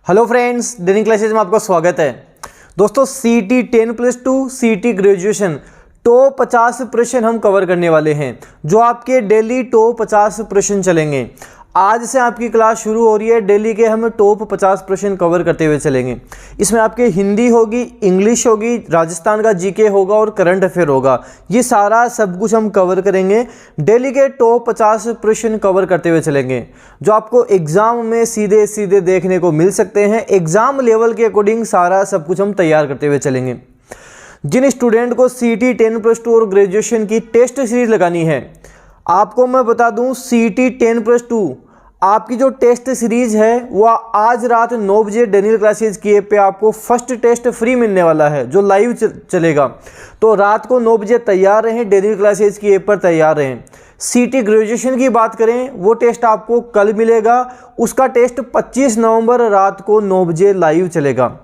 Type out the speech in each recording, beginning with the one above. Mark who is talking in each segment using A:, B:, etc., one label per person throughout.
A: Hello friends, डेनिंग classes में आपका स्वागत है। दोस्तों सीटी 10+2 सीटी ग्रेजुएशन टॉप 50 प्रश्न हम कवर करने वाले हैं, जो आपके डेली टॉप 50 प्रश्न चलेंगे। आज से आपकी क्लास शुरू हो रही है। डेली के हम टॉप 50 प्रश्न कवर करते हुए चलेंगे। इसमें आपके हिंदी होगी, इंग्लिश होगी, राजस्थान का जीके होगा और करंट अफेयर होगा। ये सारा सब कुछ हम कवर करेंगे। डेली के टॉप 50 प्रश्न कवर करते हुए चलेंगे, जो आपको एग्जाम में सीधे सीधे देखने को मिल सकते हैं। एग्जाम लेवल के अकॉर्डिंग सारा सब कुछ हम तैयार करते हुए चलेंगे। जिन स्टूडेंट को सीटी 10+2 और ग्रेजुएशन की टेस्ट सीरीज लगानी है, आपको मैं बता दूं सीटी 10+2 आपकी जो टेस्ट सीरीज है वह आज रात 9 बजे डेनियल क्लासेज की ऐप पे आपको फर्स्ट टेस्ट फ्री मिलने वाला है, जो लाइव चलेगा। तो रात को 9 बजे तैयार रहें, डेनियल क्लासेज की ऐप पर तैयार रहें। सीटी ग्रेजुएशन की बात करें, वो टेस्ट आपको कल मिलेगा। उसका टेस्ट 25 नवंबर रात को 9 बजे लाइव चलेगा।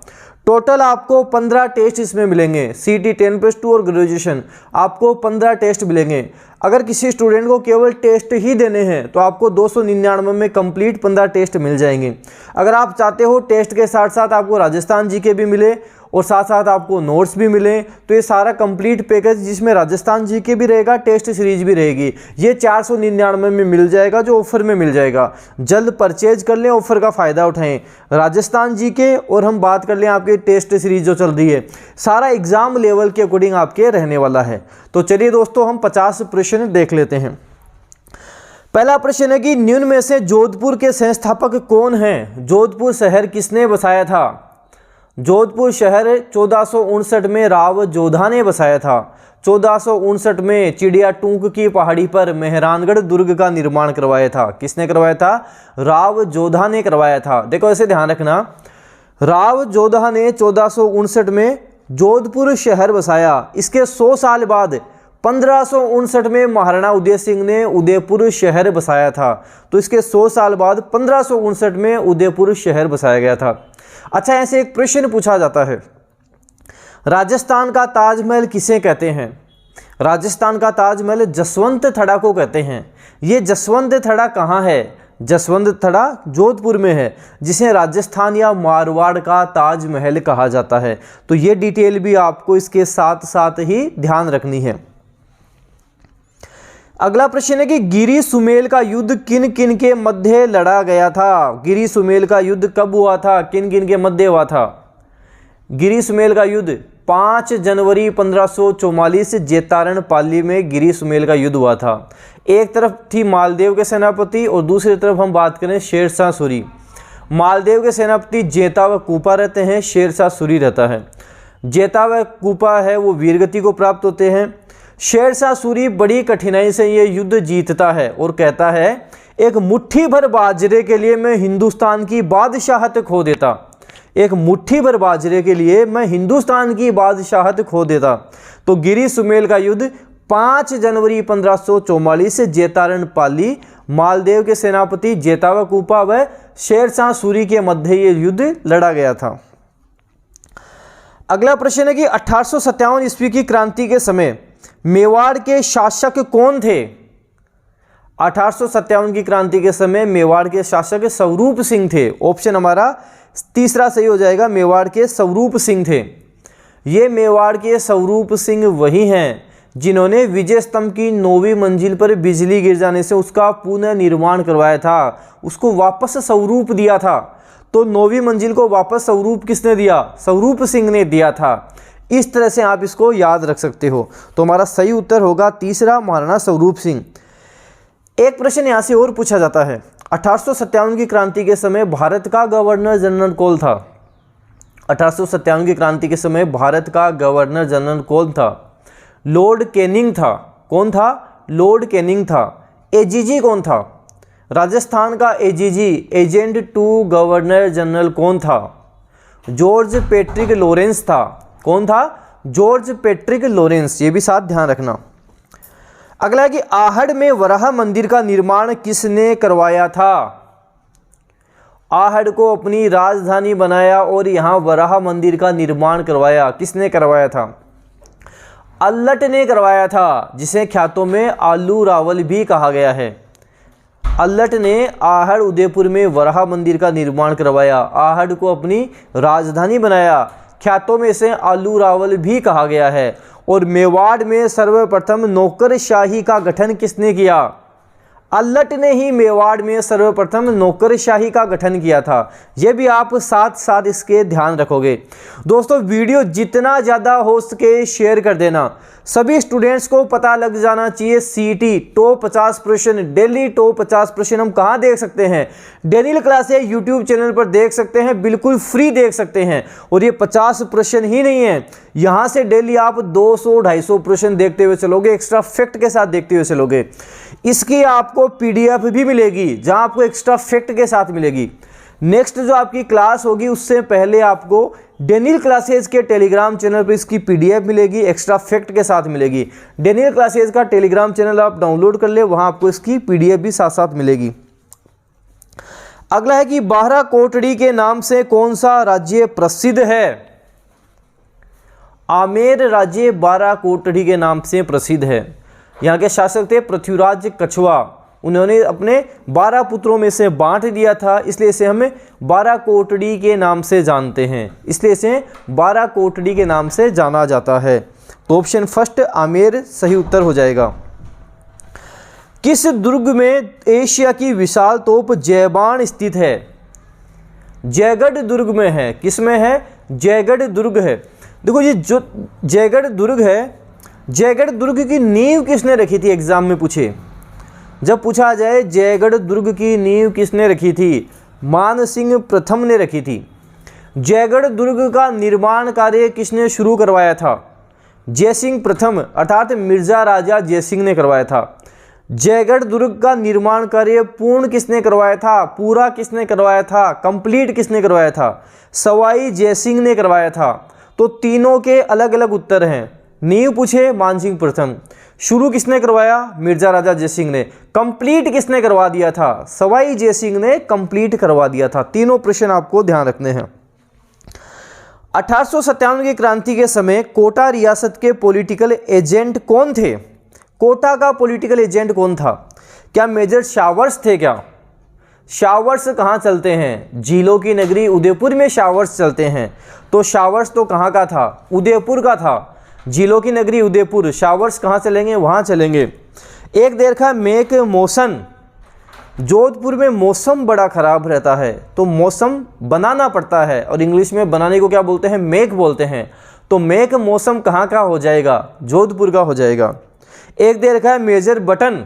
A: टोटल आपको 15 टेस्ट इसमें मिलेंगे। सीटी 10+2 और ग्रेजुएशन आपको 15 टेस्ट मिलेंगे। अगर किसी स्टूडेंट को केवल टेस्ट ही देने हैं तो आपको 299 में कंप्लीट 15 टेस्ट मिल जाएंगे। अगर आप चाहते हो टेस्ट के साथ साथ आपको राजस्थान जीके भी मिले और साथ साथ आपको नोट्स भी मिले, तो ये सारा कंप्लीट पैकेज जिसमें राजस्थान जीके भी रहेगा, टेस्ट सीरीज भी रहेगी, ये 499 में मिल जाएगा, जो ऑफर में मिल जाएगा। जल्द परचेज कर लें, ऑफर का फ़ायदा उठाएं। राजस्थान जीके और हम बात कर लें आपके टेस्ट सीरीज जो चल रही है, सारा एग्जाम लेवल के अकॉर्डिंग आपके रहने वाला है। तो चलिए दोस्तों, हम 50 प्रश्न देख लेते हैं। पहला प्रश्न है कि निम्न में से जोधपुर के संस्थापक कौन हैं? जोधपुर शहर किसने बसाया था? जोधपुर शहर 1459 में राव जोधा ने बसाया था। 1459 में चिड़िया टूंक की पहाड़ी पर मेहरानगढ़ दुर्ग का निर्माण करवाया था। किसने करवाया था? राव जोधा ने करवाया था। देखो ऐसे ध्यान रखना, राव जोधा ने 1459 में जोधपुर शहर बसाया। इसके 100 साल बाद 1559 में महाराणा उदय सिंह ने उदयपुर शहर बसाया था। तो इसके 100 साल बाद 1559 में उदयपुर शहर बसाया गया था। अच्छा, ऐसे एक प्रश्न पूछा जाता है, राजस्थान का ताजमहल किसे कहते हैं? राजस्थान का ताजमहल जसवंत थड़ा को कहते हैं। ये जसवंत थड़ा कहाँ है? जसवंत थड़ा जोधपुर में है, जिसे राजस्थान या मारवाड़ का ताजमहल कहा जाता है। तो ये डिटेल भी आपको इसके साथ साथ ही ध्यान रखनी है। अगला प्रश्न है कि गिरी सुमेल का युद्ध किन किन के मध्य लड़ा गया था? गिरी सुमेल का युद्ध कब हुआ था? किन किन के मध्य हुआ था? गिरी सुमेल का युद्ध 5 जनवरी 1544 जेतारण पाली में गिरी सुमेल का युद्ध हुआ था। एक तरफ थी मालदेव के सेनापति और दूसरी तरफ हम बात करें शेरशाह सूरी। मालदेव के सेनापति जेता व कूपा रहते हैं, शेरशाह सूरी रहता है। जेता व कूपा है वो वीरगति को प्राप्त होते हैं। शेरशाह सूरी बड़ी कठिनाई से ये युद्ध जीतता है और कहता है, एक मुट्ठी भर बाजरे के लिए मैं हिंदुस्तान की बादशाहत खो देता। एक मुट्ठी भर बाजरे के लिए मैं हिंदुस्तान की बादशाहत खो देता। तो गिरी सुमेल का युद्ध 5 जनवरी 1544 से जेतारण पाली, मालदेव के सेनापति जेता व कूपा व शेरशाह सूरी के मध्य ये युद्ध लड़ा गया था। अगला प्रश्न है कि 1857 ईस्वी की क्रांति के समय मेवाड़ के शासक कौन थे? 1857 की क्रांति के समय मेवाड़ के शासक स्वरूप सिंह थे। ऑप्शन हमारा तीसरा सही हो जाएगा, मेवाड़ के स्वरूप सिंह थे। ये मेवाड़ के स्वरूप सिंह वही हैं जिन्होंने विजय स्तंभ की 9वीं मंजिल पर बिजली गिर जाने से उसका पुनः निर्माण करवाया था, उसको वापस स्वरूप दिया था। तो 9वीं मंजिल को वापस स्वरूप किसने दिया? स्वरूप सिंह ने दिया था। इस तरह से आप इसको याद रख सकते हो। तो हमारा सही उत्तर होगा तीसरा, महाराणा स्वरूप सिंह। एक प्रश्न यहाँ से और पूछा जाता है, 1857 की क्रांति के समय भारत का गवर्नर जनरल कौन था? 1857 की क्रांति के समय भारत का गवर्नर जनरल कौन था? लॉर्ड कैनिंग था। कौन था? लॉर्ड कैनिंग था। एजीजी कौन था? राजस्थान का AGG, agent to governor general कौन था? जॉर्ज पैट्रिक लॉरेंस था। कौन था? George Patrick Lawrence. ये भी साथ ध्यान रखना। अगला है कि आहड़ में वराह मंदिर का निर्माण किसने करवाया था? आहड़ को अपनी राजधानी बनाया और यहाँ वराह मंदिर का निर्माण करवाया। किसने करवाया था? अल्लट ने करवाया था, जिसे ख्यातों में आलू रावल भी कहा गया है। अल्लट ने आहड़ उदयपुर में वराह मंदिर का निर्माण करवाया, आहड़ को अपनी राजधानी बनाया। ख्यातों में इसे आलू रावल भी कहा गया है। और मेवाड़ में सर्वप्रथम नौकरशाही का गठन किसने किया? अल्लट ने ही मेवाड़ में सर्वप्रथम नौकरशाही का गठन किया था। ये भी आप साथ साथ इसके ध्यान रखोगे। दोस्तों वीडियो जितना ज़्यादा हो सके शेयर कर देना। सभी स्टूडेंट्स को पता लग जाना चाहिए सीटी टॉप 50 प्रश्न, डेली टॉप 50 प्रश्न हम कहाँ देख सकते हैं? डेली क्लासेस यूट्यूब चैनल पर देख सकते हैं, बिल्कुल फ्री देख सकते हैं। और ये 50 प्रश्न ही नहीं है, यहाँ से डेली आप 200-250 प्रश्न देखते हुए चलोगे, एक्स्ट्रा फैक्ट के साथ देखते हुए चलोगे। इसकी आपको पीडीएफ भी मिलेगी जहाँ आपको एक्स्ट्रा फैक्ट के साथ मिलेगी। नेक्स्ट जो आपकी क्लास होगी उससे पहले आपको डेनियल क्लासेज के टेलीग्राम चैनल पर इसकी पीडीएफ मिलेगी, एक्स्ट्रा फैक्ट के साथ मिलेगी। डेनियल क्लासेज का टेलीग्राम चैनल आप डाउनलोड कर ले, वहाँ आपको इसकी पीडीएफ भी साथ साथ मिलेगी। अगला है कि बारह कोटड़ी के नाम से कौन सा राज्य प्रसिद्ध है? आमेर राज्य बारह कोटड़ी के नाम से प्रसिद्ध है। यहाँ के शासक थे पृथ्वीराज कछवा, उन्होंने अपने 12 पुत्रों में से बांट दिया था, इसलिए इसे हमें 12 कोटड़ी के नाम से जानते हैं, इसलिए इसे 12 कोटड़ी के नाम से जाना जाता है। तो ऑप्शन फर्स्ट आमेर सही उत्तर हो जाएगा। किस दुर्ग में एशिया की विशाल तोप जयबान स्थित है? जयगढ़ दुर्ग में है। किस में है? जयगढ़ दुर्ग है। देखो ये जो जयगढ़ दुर्ग है, जयगढ़ दुर्ग की नींव किसने रखी थी? एग्जाम में पूछे, जब पूछा जाए जयगढ़ दुर्ग की नींव किसने रखी थी? मान सिंह प्रथम ने रखी थी। जयगढ़ दुर्ग का निर्माण कार्य किसने शुरू करवाया था? जयसिंह प्रथम अर्थात मिर्जा राजा जयसिंह ने करवाया था। जयगढ़ दुर्ग का निर्माण कार्य पूर्ण किसने करवाया था? पूरा किसने करवाया था? कंप्लीट किसने करवाया था? सवाई जयसिंह ने करवाया था। तो तीनों के अलग अलग उत्तर हैं। नींव पूछे मानसिंह प्रथम, शुरू किसने करवाया? मिर्जा राजा जयसिंह ने। कंप्लीट किसने करवा दिया था? सवाई जयसिंह ने कंप्लीट करवा दिया था। तीनों प्रश्न आपको ध्यान रखने हैं। 1857 की क्रांति के समय कोटा रियासत के पॉलिटिकल एजेंट कौन थे? कोटा का पॉलिटिकल एजेंट कौन था? क्या मेजर शावर्स थे? क्या शावर्स कहाँ चलते हैं? झीलों की नगरी उदयपुर में शावर्स चलते हैं। तो शावर्स तो कहाँ का था? उदयपुर का था। झीलों की नगरी उदयपुर, शावर्स कहाँ चलेंगे? वहाँ चलेंगे। एक देखा मेक मौसम, जोधपुर में मौसम बड़ा ख़राब रहता है तो मौसम बनाना पड़ता है, और इंग्लिश में बनाने को क्या बोलते हैं? मेक बोलते हैं। तो मेक मौसम कहाँ का हो जाएगा? जोधपुर का हो जाएगा। एक दे रखा है मेजर बटन,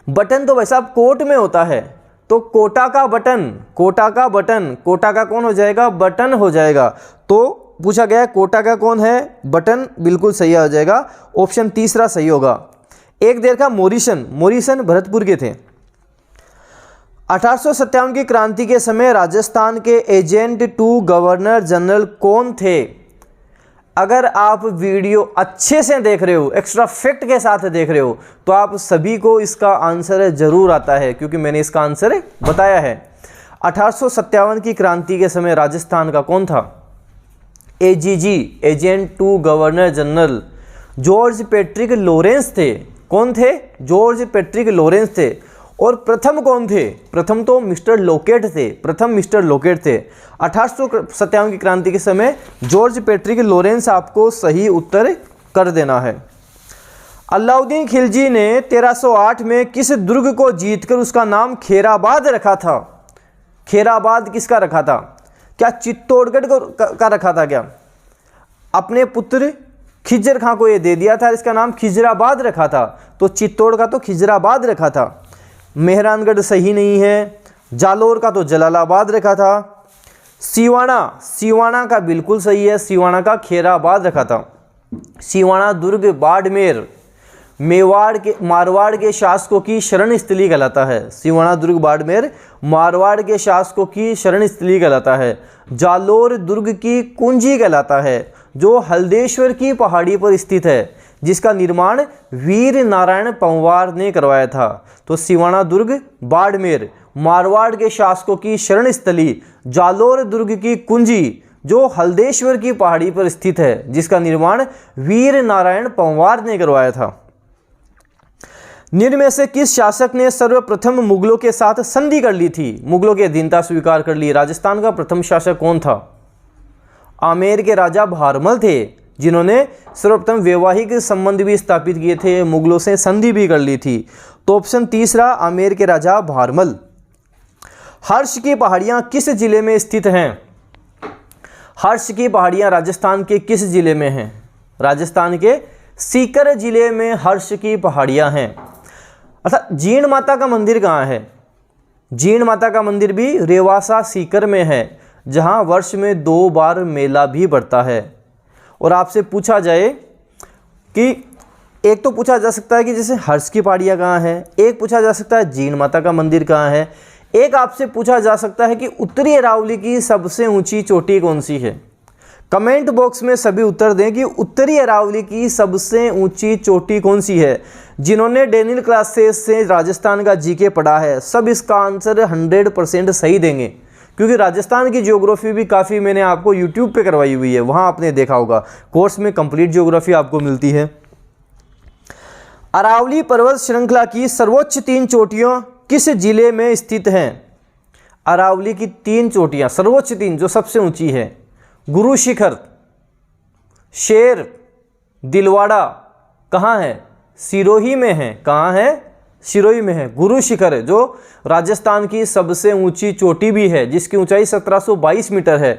A: बटन तो वैसा कोट में होता है, तो कोटा का बटन, कोटा का बटन, कोटा का कौन हो जाएगा? बटन हो जाएगा। तो पूछा गया कोटा का कौन है? बटन, बिल्कुल सही आ जाएगा। ऑप्शन तीसरा सही होगा। एक देर का मोरिसन, मोरिसन भरतपुर के थे। 1857 की क्रांति के समय राजस्थान के एजेंट टू गवर्नर जनरल कौन थे? अगर आप वीडियो अच्छे से देख रहे हो, एक्स्ट्रा फैक्ट के साथ देख रहे हो, तो आप सभी को इसका आंसर जरूर आता है, क्योंकि मैंने इसका आंसर बताया है। 1857 की क्रांति के समय राजस्थान का कौन था? AGG, agent to governor general George Patrick Lawrence थे। कौन थे? जॉर्ज पैट्रिक लॉरेंस थे। और प्रथम कौन थे? प्रथम तो मिस्टर लोकेट थे, प्रथम मिस्टर लोकेट थे। 1857 की क्रांति के समय जॉर्ज पैट्रिक लॉरेंस आपको सही उत्तर कर देना है। अलाउद्दीन खिलजी ने 1308 में किस दुर्ग को जीतकर उसका नाम खेराबाद रखा था? खेराबाद किसका रखा था? क्या चित्तौड़गढ़ का रखा था? क्या अपने पुत्र खिजर खां को ये दे दिया था, इसका नाम खिजराबाद रखा था। तो चित्तौड़ का तो खिजराबाद रखा था। मेहरानगढ़ सही नहीं है। जालोर का तो जलालाबाद रखा था। सिवाना, सिवाना का बिल्कुल सही है, सिवाना का खेराबाद रखा था। सिवाना दुर्ग बाड़मेर मेवाड़ के मारवाड़ के शासकों की शरण स्थली कहलाता है। सिवाना दुर्ग बाड़मेर मारवाड़ के शासकों की शरण स्थली कहलाता है। जालोर दुर्ग की कुंजी कहलाता है, जो हल्देश्वर की पहाड़ी पर स्थित है, जिसका निर्माण वीर नारायण पंवार ने करवाया था। तो सिवाना दुर्ग बाड़मेर मारवाड़ के शासकों की शरण स्थली, जालोर दुर्ग की कुंजी जो हल्देश्वर की पहाड़ी पर स्थित है, जिसका निर्माण वीर नारायण पंवार ने करवाया था। निम्न में से किस शासक ने सर्वप्रथम मुगलों के साथ संधि कर ली थी, मुगलों की अधीनता स्वीकार कर ली? राजस्थान का प्रथम शासक कौन था? आमेर के राजा भारमल थे, जिन्होंने सर्वप्रथम वैवाहिक संबंध भी स्थापित किए थे, मुगलों से संधि भी कर ली थी। तो ऑप्शन तीसरा, आमेर के राजा भारमल। हर्ष की पहाड़ियाँ किस जिले में स्थित हैं? हर्ष की पहाड़ियाँ राजस्थान के किस जिले में हैं? राजस्थान के सीकर जिले में हर्ष की पहाड़ियाँ हैं। अर्थात जीण माता का मंदिर कहाँ है? जीण माता का मंदिर भी रेवासा सीकर में है, जहाँ वर्ष में 2 बार मेला भी बढ़ता है। और आपसे पूछा जाए कि एक तो पूछा जा सकता है कि जैसे हर्ष की पहाड़ियाँ कहाँ है, एक पूछा जा सकता है जीण माता का मंदिर कहाँ है, एक आपसे पूछा जा सकता है कि उत्तरी अरावली की सबसे ऊंची चोटी कौन सी है। कमेंट बॉक्स में सभी उत्तर दें कि उत्तरी अरावली की सबसे ऊंची चोटी कौन सी है। जिन्होंने डेनियल क्लासेस से राजस्थान का जीके पढ़ा है, सब इसका आंसर 100% सही देंगे, क्योंकि राजस्थान की ज्योग्राफी भी काफ़ी मैंने आपको यूट्यूब पे करवाई हुई है, वहाँ आपने देखा होगा। कोर्स में कंप्लीट ज्योग्राफी आपको मिलती है। अरावली पर्वत श्रृंखला की सर्वोच्च 3 चोटियाँ किस जिले में स्थित हैं? अरावली की 3 चोटियाँ, सर्वोच्च 3 जो सबसे ऊंची है, गुरु शिखर, शेर, दिलवाड़ा, कहाँ है? सिरोही में है। कहाँ है? सिरोही में है। गुरु शिखर जो राजस्थान की सबसे ऊंची चोटी भी है, जिसकी ऊंचाई 1722 मीटर है।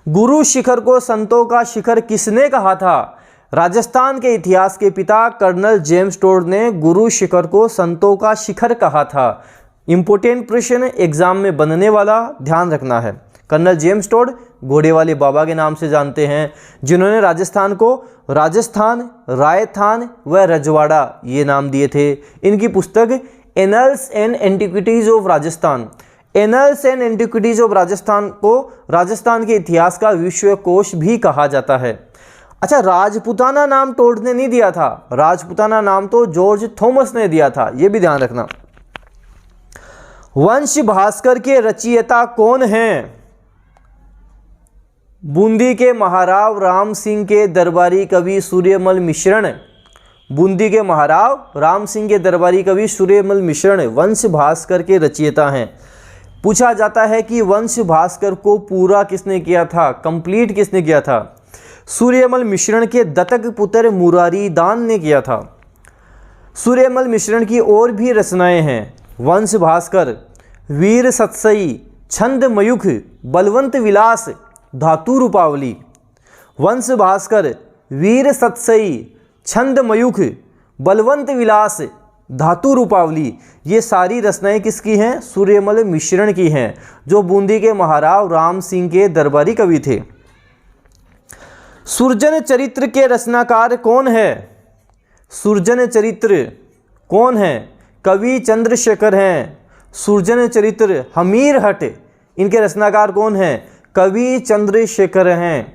A: गुरु शिखर को संतों का शिखर किसने कहा था? राजस्थान के इतिहास के पिता कर्नल जेम्स टोड ने गुरु शिखर को संतों का शिखर कहा था। इंपोर्टेंट प्रश्न एग्जाम में बनने वाला, ध्यान रखना है। कर्नल जेम्स टोड घोड़े वाले बाबा के नाम से जानते हैं, जिन्होंने राजस्थान को राजस्थान, रायथान व रजवाड़ा ये नाम दिए थे। इनकी पुस्तक annuls and antiquities of Rajasthan, annuls and antiquities of Rajasthan को राजस्थान के इतिहास का विश्वकोश भी कहा जाता है। अच्छा, राजपूताना नाम टोड ने नहीं दिया था, राजपूताना नाम तो जॉर्ज थॉमस ने दिया था, ये भी ध्यान रखना। वंश भास्कर के रचयिता कौन हैं? बूंदी के महाराव राम सिंह के दरबारी कवि सूर्यमल मिश्रण, बूंदी के महाराव राम सिंह के दरबारी कवि सूर्यमल मिश्रण वंश भास्कर के रचयिता हैं। पूछा जाता है कि वंश भास्कर को पूरा किसने किया था, कंप्लीट किसने किया था? सूर्यमल मिश्रण के दत्तक पुत्र मुरारी दान ने किया था। सूर्यमल मिश्रण की और भी रचनाएं हैं। वंश भास्कर, वीर सतसई, छंद मयूख, बलवंत विलास, धातु रूपावली। वंश भास्कर, वीर सतसई, छंद मयूख, बलवंत विलास, धातु रूपावली, ये सारी रचनाएं किसकी हैं? सूर्यमल मिश्रण की हैं, जो बूंदी के महाराव राम सिंह के दरबारी कवि थे। सुरजन चरित्र के रचनाकार कौन है? सुरजन चरित्र कौन है? कवि चंद्रशेखर हैं। सुरजन चरित्र हमीर हट, इनके रचनाकार कौन हैं? कवि चंद्रशेखर हैं।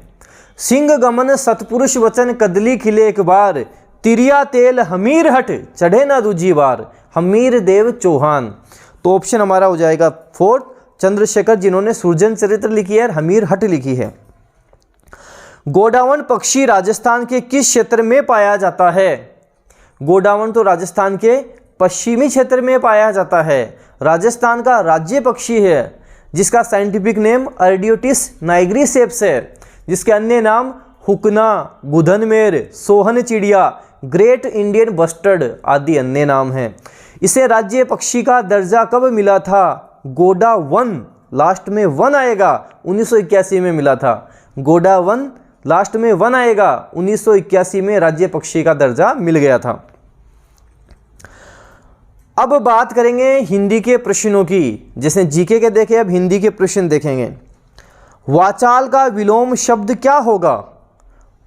A: सिंह गमन सतपुरुष वचन कदली खिले एक बार, तिरिया तेल हमीर हट चढ़े ना दूजी बार, हमीर देव चौहान। तो ऑप्शन हमारा हो जाएगा 4, चंद्रशेखर, जिन्होंने सुरजन चरित्र लिखी है और हमीर हट लिखी है। गोडावण पक्षी राजस्थान के किस क्षेत्र में पाया जाता है? गोडावण तो राजस्थान के पश्चिमी क्षेत्र में पाया जाता है। राजस्थान का राज्य पक्षी है, जिसका साइंटिफिक नेम अर्डियोटिस नाइग्रीसेप्स है, जिसके अन्य नाम हुकना, गुधनमेर, सोहन चिड़िया, ग्रेट इंडियन बस्टर्ड आदि अन्य नाम हैं। इसे राज्य पक्षी का दर्जा कब मिला था? गोडावन, लास्ट में 1 आएगा, 1981 में मिला था। गोडावन लास्ट में 1 आएगा, 1981 में राज्य पक्षी का दर्जा मिल गया था। अब बात करेंगे हिंदी के प्रश्नों की। जैसे जीके के देखे, अब हिंदी के प्रश्न देखेंगे। वाचाल का विलोम शब्द क्या होगा?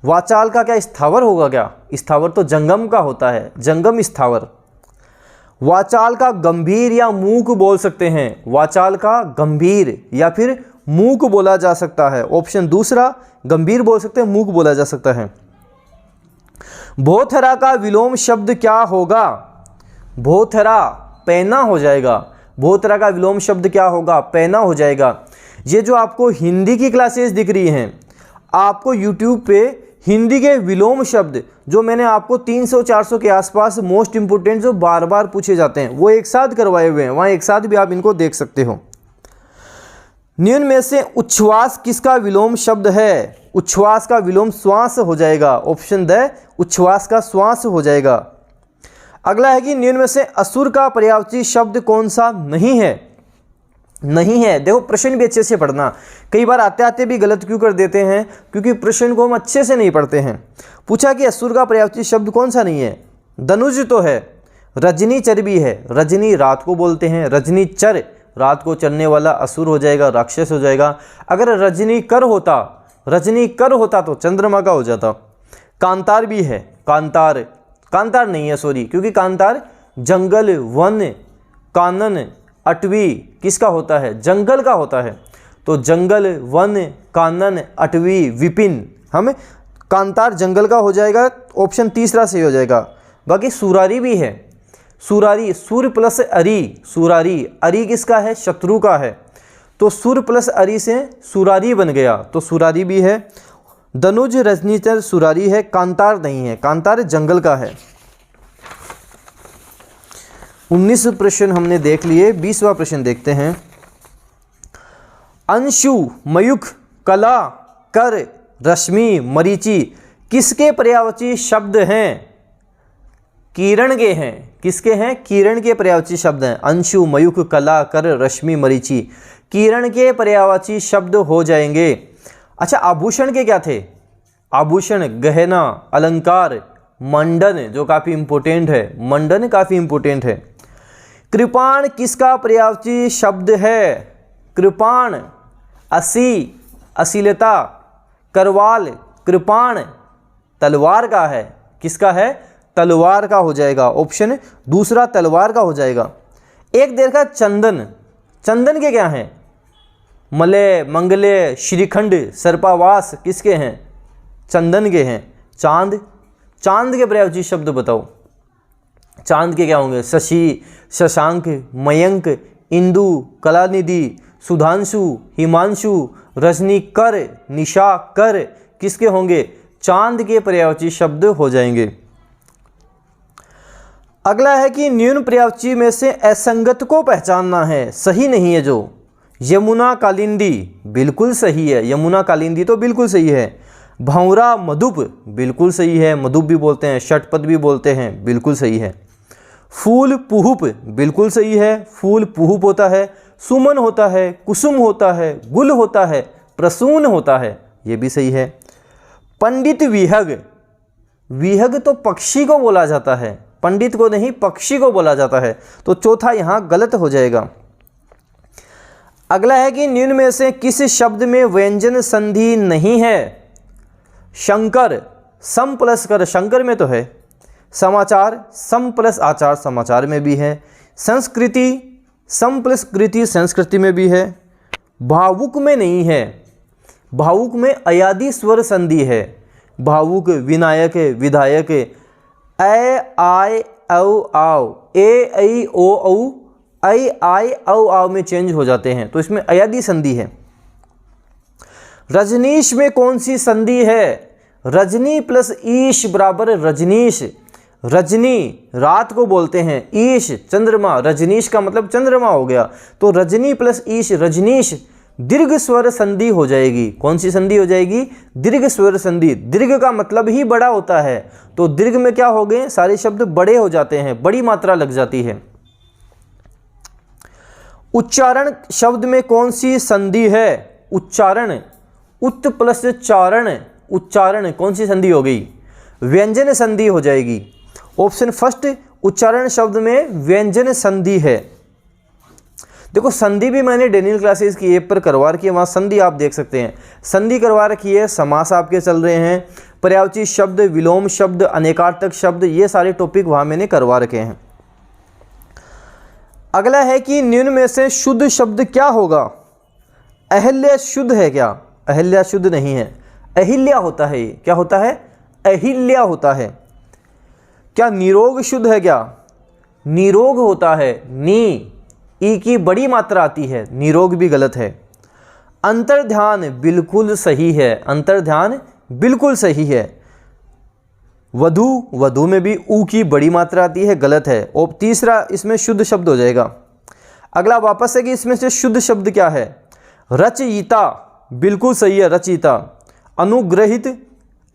A: वाचाल का क्या स्थावर होगा क्या? स्थावर तो जंगम का होता है, जंगम स्थावर। वाचाल का गंभीर या मूक बोल सकते हैं। वाचाल का गंभीर या फिर मूक बोला जा सकता है। ऑप्शन दूसरा, गंभीर बोल सकते हैं, मूक बोला जा सकता है। भोथरा का विलोम शब्द क्या होगा? भोथरा पैना हो जाएगा। भोथरा का विलोम शब्द क्या होगा? पैना हो जाएगा। ये जो आपको हिंदी की क्लासेस दिख रही हैं, आपको यूट्यूब पे हिंदी के विलोम शब्द जो मैंने आपको 300-400 के आसपास मोस्ट इंपोर्टेंट जो बार बार पूछे जाते हैं वो एक साथ करवाए हुए हैं, वहाँ एक साथ भी आप इनको देख सकते हो। निम्न में से उच्छ्वास किसका विलोम शब्द है? उच्छ्वास का विलोम श्वास हो जाएगा, ऑप्शन द उच्छ्वास का श्वास हो जाएगा। अगला है कि निम्न में से असुर का पर्यायवाची शब्द कौन सा नहीं है? नहीं है। देखो प्रश्न भी अच्छे से पढ़ना, कई बार आते आते भी गलत क्यों कर देते हैं, क्योंकि प्रश्न को हम अच्छे से नहीं पढ़ते हैं। पूछा कि असुर का पर्यायवाची शब्द कौन सा नहीं है? धनुज तो है, रजनी चर भी है, रजनी रात को बोलते हैं, रजनी चर रात को चलने वाला असुर हो जाएगा, राक्षस हो जाएगा। अगर रजनी कर होता तो चंद्रमा का हो जाता। कांतार भी है, कांतार नहीं है सॉरी, क्योंकि कांतार जंगल, वन, कानन, अटवी किसका होता है? जंगल का होता है। तो जंगल, वन, कानन, अटवी, विपिन, हमें कांतार जंगल का हो जाएगा, ऑप्शन तीसरा सही हो जाएगा। बाकी सुरारी भी है, सुरारी सूर प्लस अरी, सुरारी अरी किसका है? शत्रु का है, तो सुर प्लस अरी से सुरारी बन गया, तो सुरारी भी है। धनुज, रजनीचर, सुरारी है, कांतार नहीं है, कांतार जंगल का है। 19 प्रश्न हमने देख लिए, 20वां प्रश्न देखते हैं। अंशु, मयूख, कला, कर, रश्मि, मरीचि किसके पर्यायवाची शब्द हैं? किरण के हैं। किसके हैं? किरण के पर्यायवाची शब्द हैं। अंशु, मयूख, कला, कर, रश्मि, मरीचि किरण के पर्यायवाची शब्द हो जाएंगे। अच्छा, आभूषण के क्या थे? आभूषण, गहना, अलंकार, मंडन जो काफ़ी इंपॉर्टेंट है, मंडन काफ़ी इंपॉर्टेंट है। कृपाण किसका पर्यायवाची शब्द है? कृपाण, असी, असीलता, करवाल, कृपाण तलवार का है। किसका है? तलवार का हो जाएगा, ऑप्शन दूसरा तलवार का हो जाएगा। एक देर का चंदन, चंदन के क्या हैं? मलय, मंगले, श्रीखंड, सर्पावास किसके हैं? चंदन के हैं। चांद, चांद के पर्यायवाची शब्द बताओ। चांद के क्या होंगे? शशि, शशांक, मयंक, इंदु, कलानिधि, सुधांशु, हिमांशु, रजनी, कर, निशा, कर किसके होंगे? चांद के पर्यायवाची शब्द हो जाएंगे। अगला है कि निम्न पर्यायवाची में से असंगत को पहचानना है, सही नहीं है जो। यमुना, कालिंदी बिल्कुल सही है, यमुना कालिंदी तो बिल्कुल सही है। भंवरा, मधुप बिल्कुल सही है, मधुप भी बोलते हैं, षटपद भी बोलते हैं, बिल्कुल सही है। फूल, पुहुप बिल्कुल सही है, फूल पुहुप होता है। सुमन होता है, कुसुम होता है, गुल होता है, प्रसून होता है, ये भी सही है। पंडित, विहग, विहग तो पक्षी को बोला जाता है, पंडित को नहीं पक्षी को बोला जाता है, तो चौथा यहाँ गलत हो जाएगा। अगला है कि निम्न में से किस शब्द में व्यंजन संधि नहीं है? शंकर, सम प्लस कर शंकर में तो है। समाचार, सम प्लस आचार समाचार में भी है। संस्कृति, सम प्लस कृति संस्कृति में भी है। भावुक में नहीं है, भावुक में अयादि स्वर संधि है। भावुक, विनायक, विधायक, ए आय औ आव, ए ऐ ओ औ, ऐ आय औ आव में चेंज हो जाते हैं, तो इसमें अयादि संधि है। रजनीश में कौन सी संधि है? रजनी प्लस ईश बराबर रजनीश। रजनी रात को बोलते हैं, ईश चंद्रमा, रजनीश का मतलब चंद्रमा हो गया, तो रजनी प्लस ईश रजनीश दीर्घ स्वर संधि हो जाएगी। कौन सी संधि हो जाएगी? दीर्घ स्वर संधि। दीर्घ का मतलब ही बड़ा होता है, तो दीर्घ में क्या हो गए? सारे शब्द बड़े हो जाते हैं, बड़ी मात्रा लग जाती है। उच्चारण शब्द में कौन सी संधि है? उच्चारण, उत प्लस चारण, उच्चारण कौन सी संधि हो गई? व्यंजन संधि हो जाएगी। ऑप्शन फर्स्ट उच्चारण शब्द में व्यंजन संधि है। देखो संधि भी मैंने डेनियल क्लासेस की ऐप पर करवा रखी है, वहाँ संधि आप देख सकते हैं, संधि करवा रखी है। समास आपके चल रहे हैं, पर्यायवाची शब्द, विलोम शब्द, अनेकार्थक शब्द, ये सारे टॉपिक वहाँ मैंने करवा रखे हैं। अगला है कि निम्न में से शुद्ध शब्द क्या होगा? अहिल्या शुद्ध है क्या? अहिल्या शुद्ध नहीं है, अहिल्या होता है। ये क्या होता है? अहिल्या होता है। क्या निरोग शुद्ध है क्या? निरोग होता है, नी ई की बड़ी मात्रा आती है, निरोग भी गलत है। अंतर्ध्यान बिल्कुल सही है, अंतर्ध्यान बिल्कुल सही है। वधु, वधु में भी ऊ की बड़ी मात्रा आती है, गलत है। और तीसरा इसमें शुद्ध शब्द हो जाएगा। अगला वापस है कि इसमें से शुद्ध शब्द क्या है? रचयिता, बिल्कुल सही है, रचयिता। अनुग्रहित,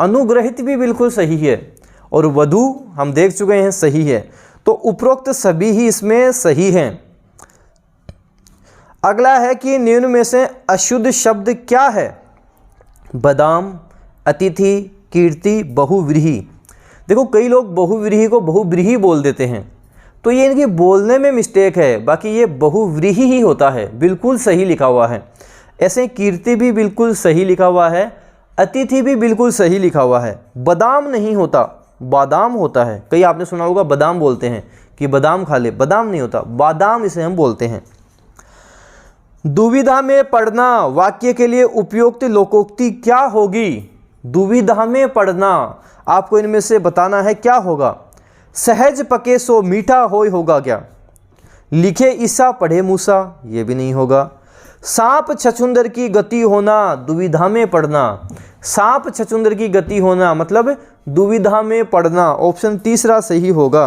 A: अनुग्रहित भी बिल्कुल सही है। और वधु हम देख चुके हैं, सही है। तो उपरोक्त सभी ही इसमें सही हैं। अगला है कि निम्न में से अशुद्ध शब्द क्या है? बादाम, अतिथि, कीर्ति, बहुव्रीहि। देखो कई लोग बहुव्रीहि को बहुव्रीहि बोल देते हैं, तो ये इनकी बोलने में मिस्टेक है, बाकी ये बहुव्रीहि ही होता है, बिल्कुल सही लिखा हुआ है। ऐसे कीर्ति भी बिल्कुल सही लिखा हुआ है, अतिथि भी बिल्कुल सही लिखा हुआ है। बादाम नहीं होता, बादाम होता है। कई आपने सुना होगा बादाम बोलते हैं कि बादाम खा ले, बादाम नहीं होता, बादाम इसे हम बोलते हैं। दुविधा में पड़ना वाक्य के लिए उपयुक्त लोकोक्ति क्या होगी? दुविधा में पड़ना, आपको इनमें से बताना है क्या होगा। सहज पके सो मीठा होय होगा क्या? लिखे ईसा पढ़े मूसा, ये भी नहीं होगा। सांप छछुंदर की गति होना, दुविधा में पड़ना। सांप छछुंदर की गति होना मतलब दुविधा में पड़ना, ऑप्शन तीसरा सही होगा।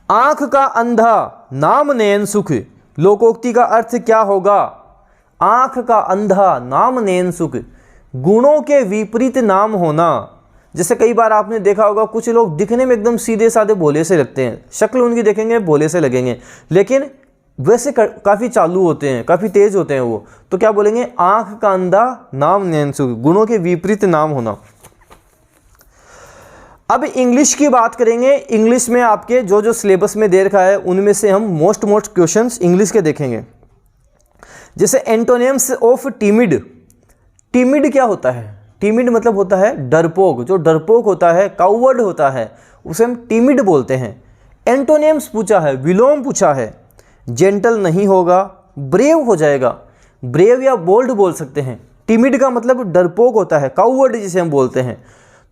A: आंख का अंधा नाम नयन सुख, लोकोक्ति का अर्थ क्या होगा? आंख का अंधा नाम नयन सुख, गुणों के विपरीत नाम होना। जैसे कई बार आपने देखा होगा कुछ लोग दिखने में एकदम सीधे साधे भोले से लगते हैं, शक्ल उनकी देखेंगे भोले से लगेंगे, लेकिन वैसे काफ़ी चालू होते हैं, काफ़ी तेज होते हैं वो, तो क्या बोलेंगे? आंख का अंधा नाम नयन सुख, गुणों के विपरीत नाम होना। अब इंग्लिश की बात करेंगे। इंग्लिश में आपके जो जो सिलेबस में दे रखा है उनमें से हम मोस्ट क्वेश्चंस इंग्लिश के देखेंगे। जैसे एंटोनिम्स ऑफ टिमिड। टिमिड क्या होता है? टिमिड मतलब होता है डरपोक। जो डरपोक होता है, काउवर्ड होता है, उसे हम टिमिड बोलते हैं। एंटोनिम्स पूछा है, विलोम पूछा है। जेंटल नहीं होगा, ब्रेव हो जाएगा। ब्रेव या बोल्ड बोल सकते हैं। टिमिड का मतलब डरपोक होता है, काउवर्ड जिसे हम बोलते हैं।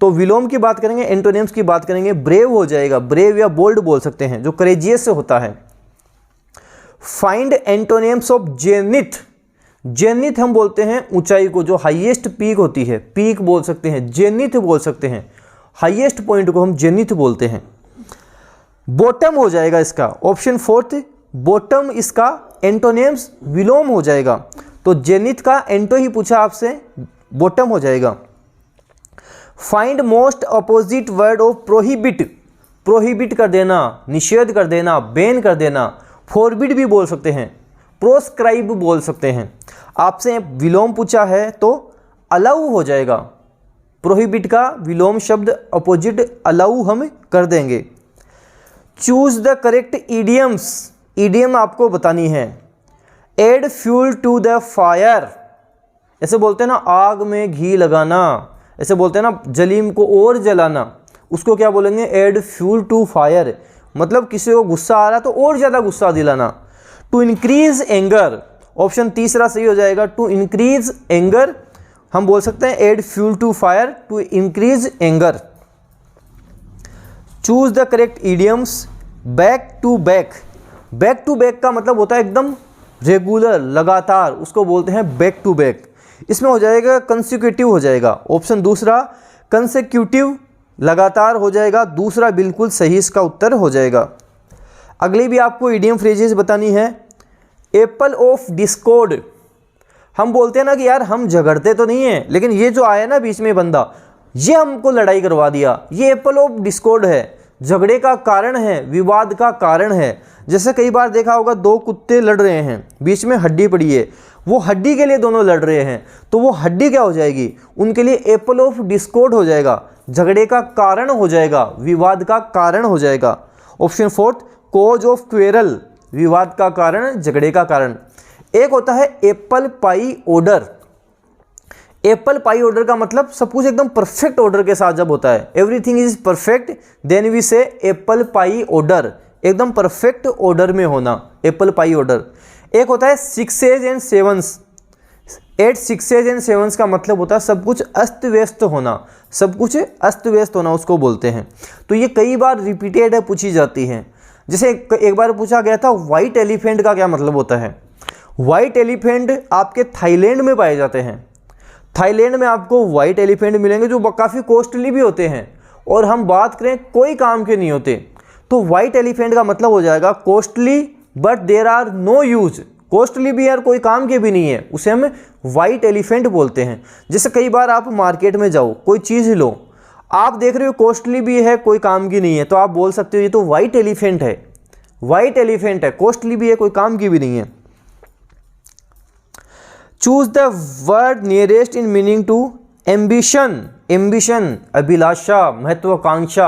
A: तो विलोम की बात करेंगे, एंटोनिम्स की बात करेंगे, ब्रेव हो जाएगा। ब्रेव या बोल्ड बोल सकते हैं, जो करेजियस से होता है। Find antonyms of zenith. Zenith हम बोलते हैं ऊंचाई को, जो हाईएस्ट पीक होती है, पीक बोल सकते हैं, जेनिथ बोल सकते हैं। हाईएस्ट पॉइंट को हम जेनिथ बोलते हैं। बॉटम हो जाएगा इसका, ऑप्शन फोर्थ बॉटम इसका एंटोनिम्स विलोम हो जाएगा। तो जेनिथ का एंटो ही पूछा आपसे, बॉटम हो जाएगा। Find most opposite word of prohibit. Prohibit कर देना, निषेध कर देना, बैन कर देना। फॉरबिड भी बोल सकते हैं, प्रोस्क्राइब बोल सकते हैं। आपसे विलोम पूछा है तो अलाउ हो जाएगा। प्रोहिबिट का विलोम शब्द अपोजिट अलाउ हम कर देंगे। Choose the correct idioms. Idiom आपको बतानी है। Add fuel to the fire, ऐसे बोलते हैं ना, आग में घी लगाना। ऐसे बोलते हैं ना, जलीम को और जलाना, उसको क्या बोलेंगे? एड फ्यूल टू फायर, मतलब किसी को गुस्सा आ रहा तो और ज़्यादा गुस्सा दिलाना। टू इंक्रीज एंगर, ऑप्शन तीसरा सही हो जाएगा। टू इंक्रीज एंगर हम बोल सकते हैं add fuel to fire, to increase anger. Choose the correct idioms. Back to back. Back to back का मतलब होता है एकदम रेगुलर, लगातार, उसको बोलते हैं बैक टू बैक। इसमें हो जाएगा कंसेक्यूटिव हो जाएगा, ऑप्शन दूसरा कंसेक्यूटिव, लगातार हो जाएगा, दूसरा बिल्कुल सही इसका उत्तर हो जाएगा। अगली भी आपको इडियम फ्रेजेस बतानी है। Apple of Discord. हम बोलते हैं ना कि यार हम झगड़ते तो नहीं है, लेकिन ये जो आया ना बीच में बंदा, ये हमको लड़ाई करवा दिया, ये एप्पल ऑफ डिस्कॉर्ड है, झगड़े का कारण है, विवाद का कारण है। जैसे कई बार देखा होगा दो कुत्ते लड़ रहे हैं, बीच में हड्डी पड़ी है, वो हड्डी के लिए दोनों लड़ रहे हैं, तो वो हड्डी क्या हो जाएगी? उनके लिए एप्पल ऑफ डिस्कॉर्ड हो जाएगा, झगड़े का कारण हो जाएगा, विवाद का कारण हो जाएगा। Option fourth cause of quarrel, विवाद का कारण, झगड़े का कारण। एक होता है Apple pie order. Apple pie order का मतलब सब कुछ एकदम परफेक्ट ऑर्डर के साथ जब होता है, everything is perfect, then we say apple pie order, एकदम परफेक्ट ऑर्डर में होना, एप्पल पाई ऑर्डर। एक होता है sixes and sevens. 8 sixes and sevens का मतलब होता है सब कुछ अस्त व्यस्त होना, सब कुछ अस्त व्यस्त होना उसको बोलते हैं। तो ये कई बार रिपीटेड है, पूछी जाती है। जैसे एक बार पूछा गया था व्हाइट एलिफेंट का क्या मतलब होता है। व्हाइट एलिफेंट आपके थाईलैंड में पाए जाते हैं। थाईलैंड में आपको वाइट एलिफेंट मिलेंगे जो काफ़ी कॉस्टली भी होते हैं, और हम बात करें कोई काम के नहीं होते, तो वाइट एलिफेंट का मतलब हो जाएगा costly but there are no use. Costly भी यार कोई काम के भी नहीं है, उसे हम वाइट एलिफेंट बोलते हैं। जैसे कई बार आप मार्केट में जाओ, कोई चीज़ लो, आप देख रहे हो कॉस्टली भी है कोई काम की नहीं है, तो आप बोल सकते हो ये तो वाइट एलिफेंट है, वाइट एलिफेंट है, कॉस्टली भी है कोई काम की भी नहीं है। Choose the word nearest in meaning to ambition. Ambition अभिलाषा, महत्वाकांक्षा।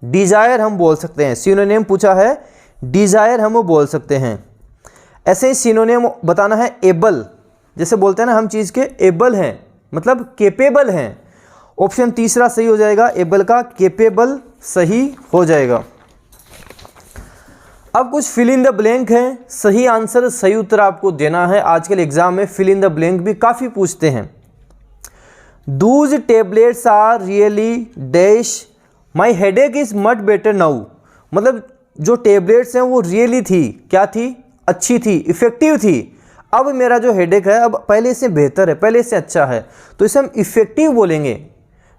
A: डिजायर हम बोल सकते हैं, सिनोनिम पूछा है, डिजायर हम बोल सकते हैं। ऐसे ही सिनोनिम बताना है एबल, जैसे बोलते हैं ना हम चीज़ के एबल हैं, मतलब केपेबल हैं। ऑप्शन तीसरा सही हो जाएगा, एबल का केपेबल सही हो जाएगा। अब कुछ फिल इन द ब्लैंक है, सही आंसर सही उत्तर आपको देना है। आजकल एग्जाम में फिल इन द ब्लैंक भी काफ़ी पूछते हैं। Those tablets are really dash my headache is much better now. मतलब जो टेबलेट्स हैं वो रियली थी, क्या थी, अच्छी थी, इफ़ेक्टिव थी। अब मेरा जो हेडेक है अब पहले से बेहतर है, पहले से अच्छा है, तो इसे हम इफ़ेक्टिव बोलेंगे।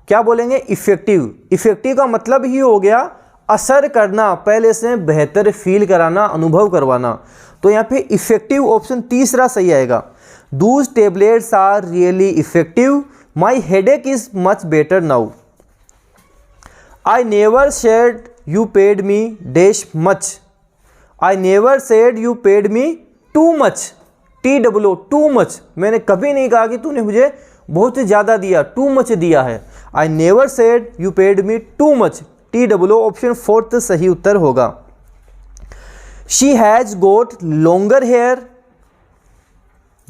A: क्या बोलेंगे, इफ़ेक्टिव। इफ़ेक्टिव का मतलब ही हो गया असर करना, पहले से बेहतर फील कराना, अनुभव करवाना। तो यहाँ पे इफ़ेक्टिव ऑप्शन तीसरा सही आएगा। Those tablets are really effective, my headache is much better now. I never said you paid me dash much. I never said you paid me too much, TWO too much. मैंने कभी नहीं कहा कि तूने मुझे बहुत ज़्यादा दिया, टू मच दिया है। I never said you paid me too much, TWO option fourth सही उत्तर होगा। She has got longer hair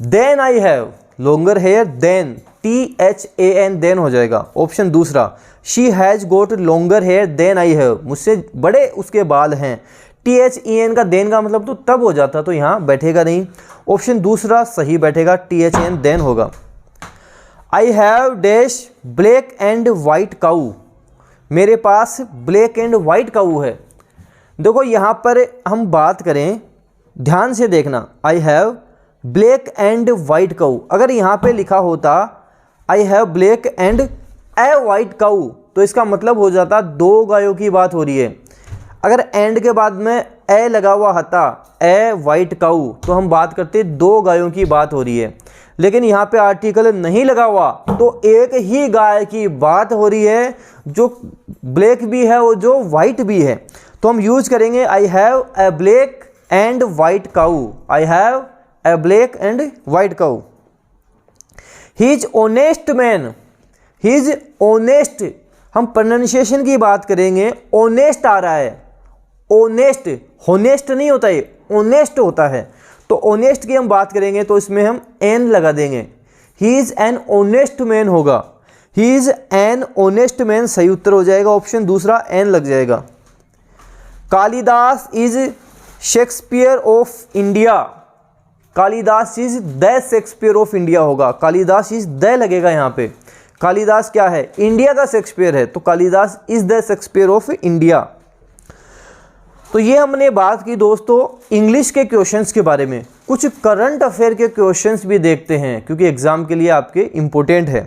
A: than I have. Longer hair than, THAN than हो जाएगा, ऑप्शन दूसरा। She has got longer hair than I have, मुझसे बड़े उसके बाल हैं। THEN का देन का मतलब तो तब हो जाता, तो यहाँ बैठेगा नहीं, ऑप्शन दूसरा सही बैठेगा, THN देन होगा। I have dash black and white cow. मेरे पास ब्लैक एंड वाइट काऊ है। देखो यहाँ पर हम बात करें, ध्यान से देखना, I have black and white cow. अगर यहाँ पे लिखा होता I have black and a white cow, तो इसका मतलब हो जाता दो गायों की बात हो रही है। अगर एंड के बाद में ए लगा हुआ था, ए वाइट काऊ, तो हम बात करते दो गायों की बात हो रही है। लेकिन यहाँ पे आर्टिकल नहीं लगा हुआ, तो एक ही गाय की बात हो रही है, जो ब्लैक भी है और जो वाइट भी है। तो हम यूज करेंगे I have a black and white cow. I have a black and white cow. He is honest man. He is honest, हम प्रोनाउंसिएशन की बात करेंगे, ऑनेस्ट आ रहा है, ऑनेस्ट, होनेस्ट नहीं होता है, ऑनेस्ट होता है। तो ऑनेस्ट की हम बात करेंगे तो इसमें हम एन लगा देंगे, he is an honest man होगा। He is an honest man सही उत्तर हो जाएगा, ऑप्शन दूसरा एन लग जाएगा। Kalidas is Shakespeare of India. Kalidas is the Shakespeare of India होगा, कालिदास इज द लगेगा यहाँ पे। कालिदास क्या है, इंडिया का शेक्सपियर है, तो Kalidas is the Shakespeare of India. तो ये हमने बात की दोस्तों इंग्लिश के क्वेश्चंस के बारे में। कुछ करंट अफेयर के क्वेश्चंस भी देखते हैं, क्योंकि एग्जाम के लिए आपके इम्पोर्टेंट है।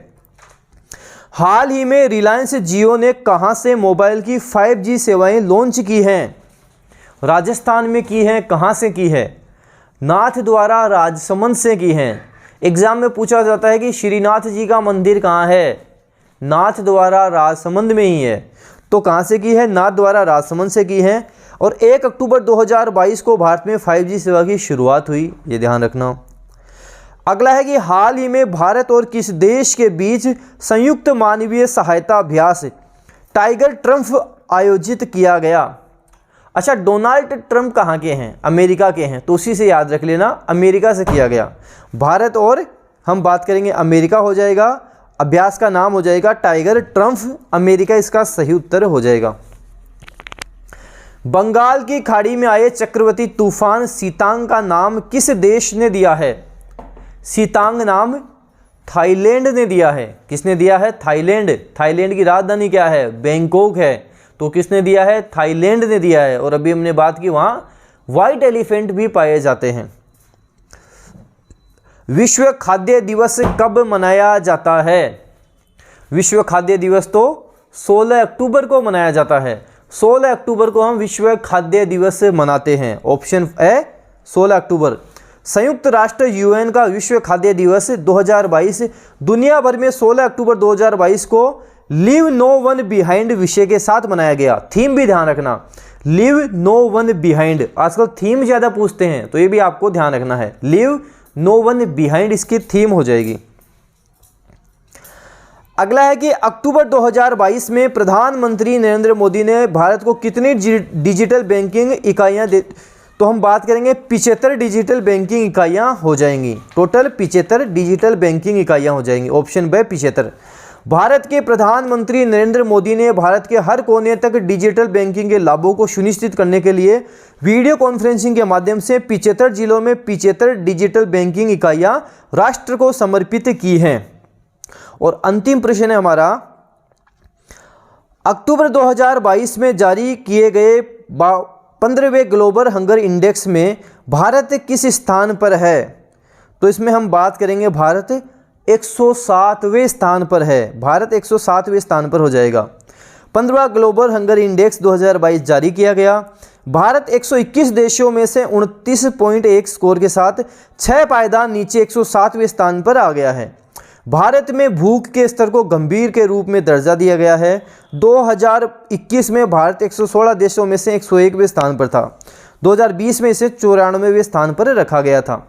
A: हाल ही में रिलायंस जियो ने कहां से मोबाइल की 5G सेवाएं लॉन्च की हैं? राजस्थान में की हैं, कहां से की है? नाथ द्वारा राजसमंद से की हैं। एग्जाम में पूछा जाता है कि श्रीनाथ जी का मंदिर कहाँ है? नाथ द्वारा राजसमंद में ही है। तो कहाँ से की है? नाथ द्वारा राजसमंद से की है। और 1 अक्टूबर 2022 को भारत में 5G सेवा की शुरुआत हुई, ये ध्यान रखना। अगला है कि हाल ही में भारत और किस देश के बीच संयुक्त मानवीय सहायता अभ्यास टाइगर ट्रम्प आयोजित किया गया? अच्छा, डोनाल्ड ट्रम्प कहाँ के हैं? अमेरिका के हैं, तो उसी से याद रख लेना, अमेरिका से किया गया। भारत और हम बात करेंगे अमेरिका हो जाएगा, अभ्यास का नाम हो जाएगा टाइगर ट्रम्प, अमेरिका इसका सही उत्तर हो जाएगा। बंगाल की खाड़ी में आए चक्रवाती तूफान सीतांग का नाम किस देश ने दिया है? सीतांग नाम थाईलैंड ने दिया है। किसने दिया है? थाईलैंड। थाईलैंड की राजधानी क्या है? बैंकॉक है। तो किसने दिया है? थाईलैंड ने दिया है। और अभी हमने बात की वहाँ वाइट एलिफेंट भी पाए जाते हैं। विश्व खाद्य दिवस कब मनाया जाता है? विश्व खाद्य दिवस तो 16 अक्टूबर को मनाया जाता है। 16 अक्टूबर को हम विश्व खाद्य दिवस मनाते हैं। ऑप्शन ए 16 अक्टूबर। संयुक्त राष्ट्र यूएन का विश्व खाद्य दिवस 2022 दुनिया भर में 16 अक्टूबर 2022 को लीव नो वन बिहाइंड विषय के साथ मनाया गया। थीम भी ध्यान रखना, लीव नो वन बिहाइंड, आजकल थीम ज़्यादा पूछते हैं तो ये भी आपको ध्यान रखना है। लीव नो वन बिहाइंड इसकी थीम हो जाएगी। अगला है कि अक्टूबर 2022 में प्रधानमंत्री नरेंद्र मोदी ने भारत को कितनी डिजिटल बैंकिंग इकाइयां दे, तो हम बात करेंगे 75 डिजिटल बैंकिंग इकाइयां हो जाएंगी। टोटल 75 डिजिटल बैंकिंग इकाइयां हो जाएंगी। Option B 75। भारत के प्रधानमंत्री नरेंद्र मोदी ने भारत के हर कोने तक डिजिटल बैंकिंग के लाभों को सुनिश्चित करने के लिए वीडियो कॉन्फ्रेंसिंग के माध्यम से 75 जिलों में 75 डिजिटल बैंकिंग इकाइयां राष्ट्र को समर्पित की हैं। और अंतिम प्रश्न है हमारा, अक्टूबर 2022 में जारी किए गए 15वें ग्लोबल हंगर इंडेक्स में भारत किस स्थान पर है? तो इसमें हम बात करेंगे भारत 107वें स्थान पर है। भारत 107वें स्थान पर हो जाएगा। 15वां ग्लोबल हंगर इंडेक्स 2022 जारी किया गया। भारत 121 देशों में से 29.1 स्कोर के साथ 6 पायदान नीचे 107वें स्थान पर आ गया है। भारत में भूख के स्तर को गंभीर के रूप में दर्जा दिया गया है। 2021 में भारत 116 देशों में से 101वें स्थान पर था। 2020 में इसे 94वें स्थान पर रखा गया था।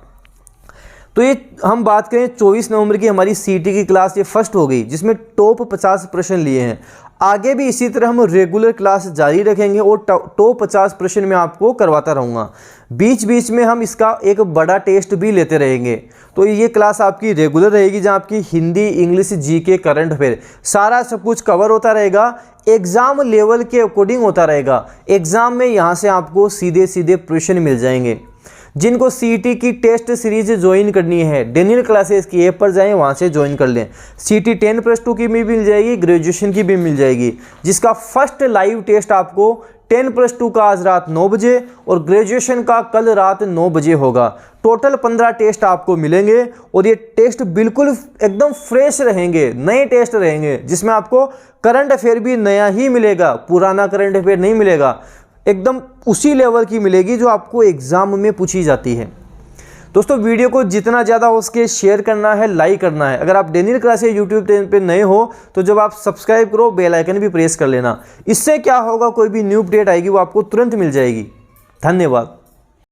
A: तो ये हम बात करें 24 नवंबर की हमारी सीटी की क्लास, ये फर्स्ट हो गई जिसमें टॉप 50 प्रश्न लिए हैं। आगे भी इसी तरह हम रेगुलर क्लास जारी रखेंगे और टॉप 50 प्रश्न में आपको करवाता रहूँगा। बीच बीच में हम इसका एक बड़ा टेस्ट भी लेते रहेंगे। तो ये क्लास आपकी रेगुलर रहेगी जहाँ आपकी Hindi, English, GK, current affair सारा सब कुछ कवर होता रहेगा। एग्ज़ाम लेवल के अकॉर्डिंग होता रहेगा। एग्ज़ाम में यहाँ से आपको सीधे सीधे प्रश्न मिल जाएंगे। जिनको सीटी की टेस्ट सीरीज ज्वाइन करनी है, डेनियल क्लासेस की ऐप पर जाएं, वहाँ से ज्वाइन कर लें। सीटी 10+2 की भी मिल जाएगी, ग्रेजुएशन की भी मिल जाएगी, जिसका फर्स्ट लाइव टेस्ट आपको 10+2 का आज रात 9 बजे और ग्रेजुएशन का कल रात 9 बजे होगा। टोटल 15 टेस्ट आपको मिलेंगे और ये टेस्ट बिल्कुल एकदम फ्रेश रहेंगे, नए टेस्ट रहेंगे, जिसमें आपको करंट अफेयर भी नया ही मिलेगा, पुराना करंट अफेयर नहीं मिलेगा। एकदम उसी लेवल की मिलेगी जो आपको एग्ज़ाम में पूछी जाती है। दोस्तों वीडियो को जितना ज़्यादा हो सके शेयर करना है, लाइक करना है। अगर आप डेनियल क्लासेस यूट्यूब पे नए हो तो जब आप सब्सक्राइब करो बेल आइकन भी प्रेस कर लेना। इससे क्या होगा, कोई भी न्यू अपडेट आएगी वो आपको तुरंत मिल जाएगी। धन्यवाद।